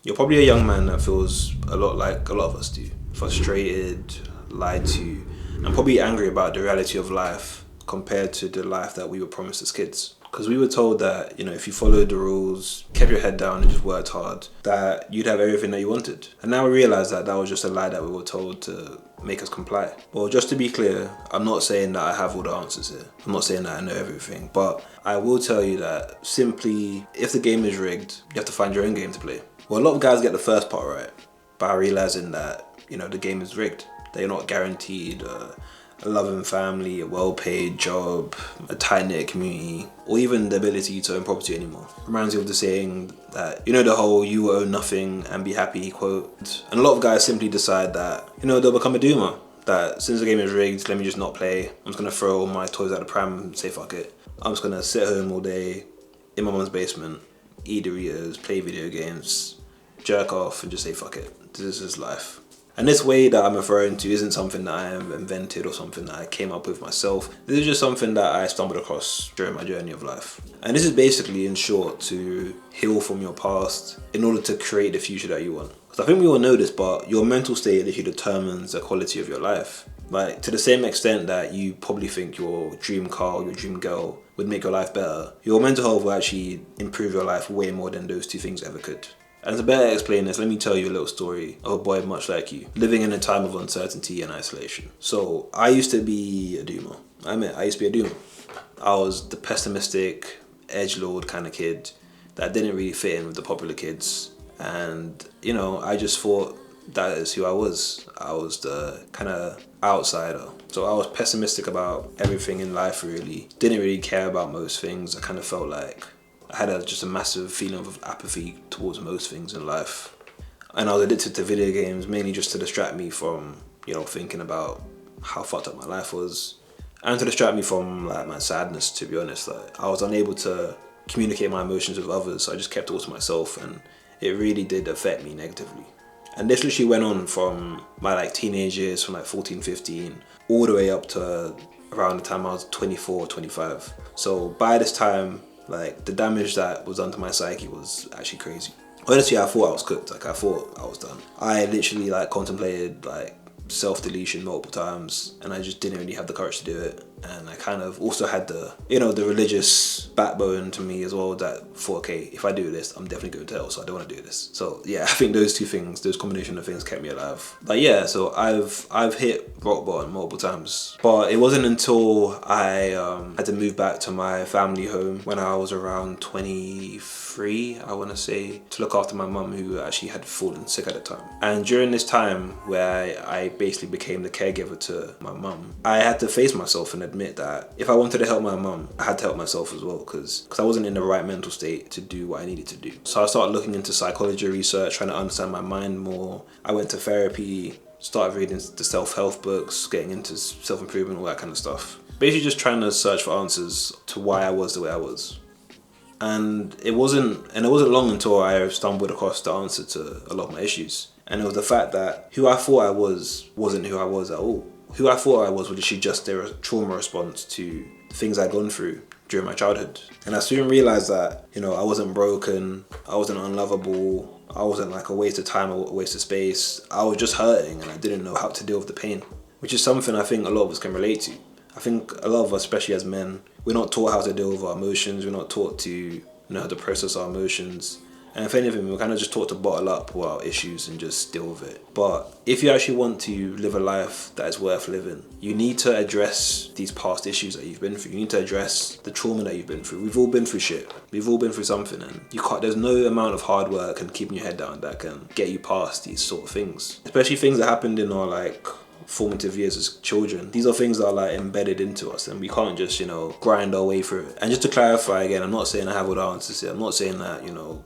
You're probably a young man that feels a lot like a lot of us do. Frustrated, lied to, and probably angry about the reality of life compared to the life that we were promised as kids. Because we were told that, if you followed the rules, kept your head down and just worked hard, that you'd have everything that you wanted. And now we realize that that was just a lie that we were told to make us comply. Well, just to be clear, I'm not saying that I have all the answers here. I'm not saying that I know everything. But I will tell you that simply, if the game is rigged, you have to find your own game to play. Well, a lot of guys get the first part right by realizing that, the game is rigged. They're not guaranteed a loving family, a well-paid job, a tight-knit community, or even the ability to own property anymore. Reminds me of the saying that, the whole "you own nothing and be happy" quote. And a lot of guys simply decide that, they'll become a doomer. That since the game is rigged, let me just not play. I'm just gonna throw all my toys at the pram and say fuck it. I'm just gonna sit home all day in my mum's basement, eat Doritos, play video games, jerk off and just say fuck it. This is life. And this way that I'm referring to isn't something that I have invented or something that I came up with myself. This is just something that I stumbled across during my journey of life. And this is basically, in short, to heal from your past in order to create the future that you want. Because I think we all know this, but your mental state literally determines the quality of your life. Like, to the same extent that you probably think your dream car or your dream girl would make your life better, your mental health will actually improve your life way more than those two things ever could. And to better explain this, let me tell you a little story of a boy much like you, living in a time of uncertainty and isolation. So I used to be a doomer. I used to be a doomer. I was the pessimistic, edgelord kind of kid that didn't really fit in with the popular kids. And, I just thought that is who I was. I was the kind of outsider. So I was pessimistic about everything in life, really. Didn't really care about most things. I kind of felt like I had just a massive feeling of apathy towards most things in life. And I was addicted to video games, mainly just to distract me from, thinking about how fucked up my life was. And to distract me from, my sadness, to be honest. I was unable to communicate my emotions with others, so I just kept it all to myself, and it really did affect me negatively. And this literally went on from my, teenage years, from, 14, 15, all the way up to around the time I was 24, 25. So by this time, the damage that was done to my psyche was actually crazy. Honestly, I thought I was cooked. I thought I was done. I literally contemplated self-deletion multiple times, and I just didn't really have the courage to do it. And I kind of also had the religious backbone to me as well, that thought, okay, if I do this, I'm definitely going to hell, so I don't want to do this. So yeah, I think those combination of things kept me alive. So I've hit rock bottom multiple times, but it wasn't until I had to move back to my family home when I was around 23, I want to say, to look after my mum, who actually had fallen sick at the time. And during this time where I basically became the caregiver to my mum, I had to face myself and admit that if I wanted to help my mum, I had to help myself as well, because I wasn't in the right mental state to do what I needed to do. So I started looking into psychology research, trying to understand my mind more. I went to therapy, started reading the self-help books, getting into self-improvement, all that kind of stuff. Basically just trying to search for answers to why I was the way I was. And it wasn't long until I stumbled across the answer to a lot of my issues. And it was the fact that who I thought I was wasn't who I was at all. Who I thought I was literally just a trauma response to the things I'd gone through during my childhood. And I soon realized that, I wasn't broken, I wasn't unlovable, I wasn't a waste of time or a waste of space. I was just hurting, and I didn't know how to deal with the pain, which is something I think a lot of us can relate to. I think a lot of us, especially as men, we're not taught how to deal with our emotions, we're not taught to know how to process our emotions. And if anything, we're kind of just taught to bottle up all our issues and just deal with it. But if you actually want to live a life that is worth living, you need to address these past issues that you've been through. You need to address the trauma that you've been through. We've all been through shit. We've all been through something, and there's no amount of hard work and keeping your head down that can get you past these sort of things. Especially things that happened in our formative years as children. These are things that are embedded into us, and we can't just grind our way through it. And just to clarify again, I'm not saying I have all the answers here. I'm not saying that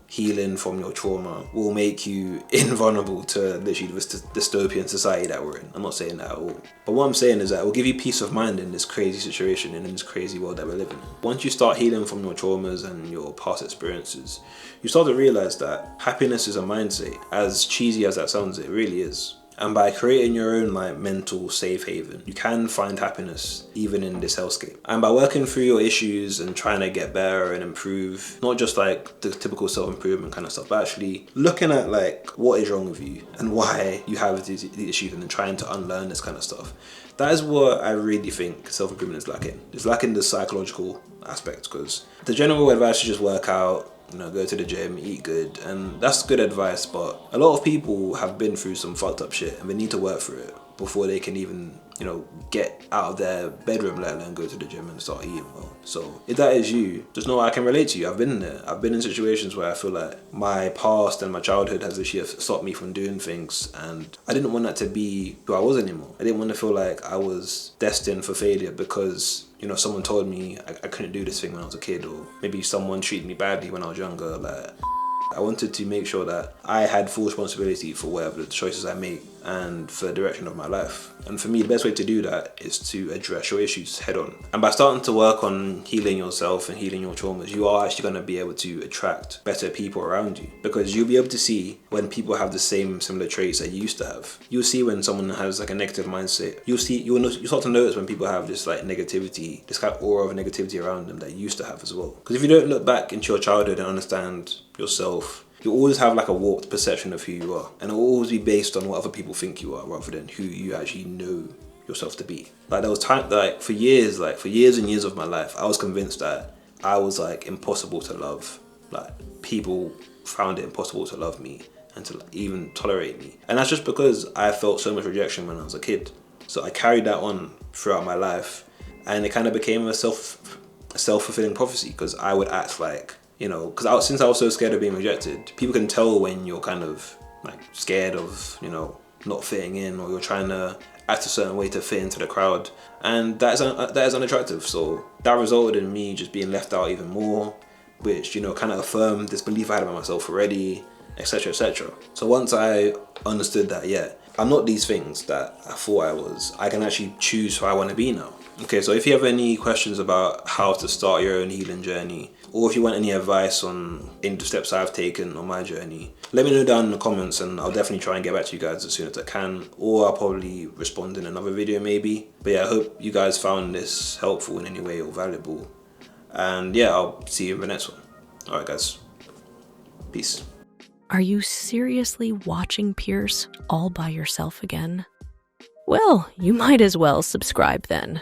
healing from your trauma will make you invulnerable to literally this dystopian society that we're in. I'm not saying that at all. But what I'm saying is that it will give you peace of mind in this crazy situation and in this crazy world that we're living in. Once you start healing from your traumas and your past experiences, you start to realize that happiness is a mindset. As cheesy as that sounds, it really is. And by creating your own like mental safe haven, you can find happiness even in this hellscape. And by working through your issues and trying to get better and improve, not just like the typical self-improvement kind of stuff, but actually looking at like what is wrong with you and why you have these issues, and then trying to unlearn this kind of stuff. That is what I really think self-improvement is lacking. It's lacking the psychological aspect, because the general advice is just work out, go to the gym, eat good, and that's good advice, but a lot of people have been through some fucked up shit and they need to work through it before they can even, get out of their bedroom, let alone go to the gym and start eating well. So if that is you, just know I can relate to you. I've been there. I've been in situations where I feel like my past and my childhood has actually stopped me from doing things, and I didn't want that to be who I was anymore. I didn't want to feel like I was destined for failure because someone told me I couldn't do this thing when I was a kid, or maybe someone treated me badly when I was younger. Like, I wanted to make sure that I had full responsibility for whatever the choices I make and for the direction of my life. And for me, the best way to do that is to address your issues head on. And by starting to work on healing yourself and healing your traumas, you are actually going to be able to attract better people around you, because you'll be able to see when people have the similar traits that you used to have. You'll see when someone has like a negative mindset. You'll start to notice when people have this like negativity, this kind of aura of negativity around them that you used to have as well. Because if you don't look back into your childhood and understand yourself, you'll always have like a warped perception of who you are, and it'll always be based on what other people think you are rather than who you actually know yourself to be. Like, there was time, like for years and years of my life, I was convinced that I was like impossible to love. Like, people found it impossible to love me and to even tolerate me, and that's just because I felt so much rejection when I was a kid. So I carried that on throughout my life, and it kind of became a self-fulfilling prophecy, because I would act like, because since I was so scared of being rejected, people can tell when you're kind of like scared of, not fitting in, or you're trying to act a certain way to fit into the crowd, and that is unattractive. So that resulted in me just being left out even more, which kind of affirmed this belief I had about myself already, etc., etc. So once I understood that, yeah, I'm not these things that I thought I was, I can actually choose who I want to be now. Okay, so if you have any questions about how to start your own healing journey, or if you want any advice on any of the steps I've taken on my journey, let me know down in the comments, and I'll definitely try and get back to you guys as soon as I can, or I'll probably respond in another video maybe. But yeah, I hope you guys found this helpful in any way or valuable, and yeah, I'll see you in the next one. Alright guys, peace. Are you seriously watching Pierce all by yourself again? Well, you might as well subscribe then.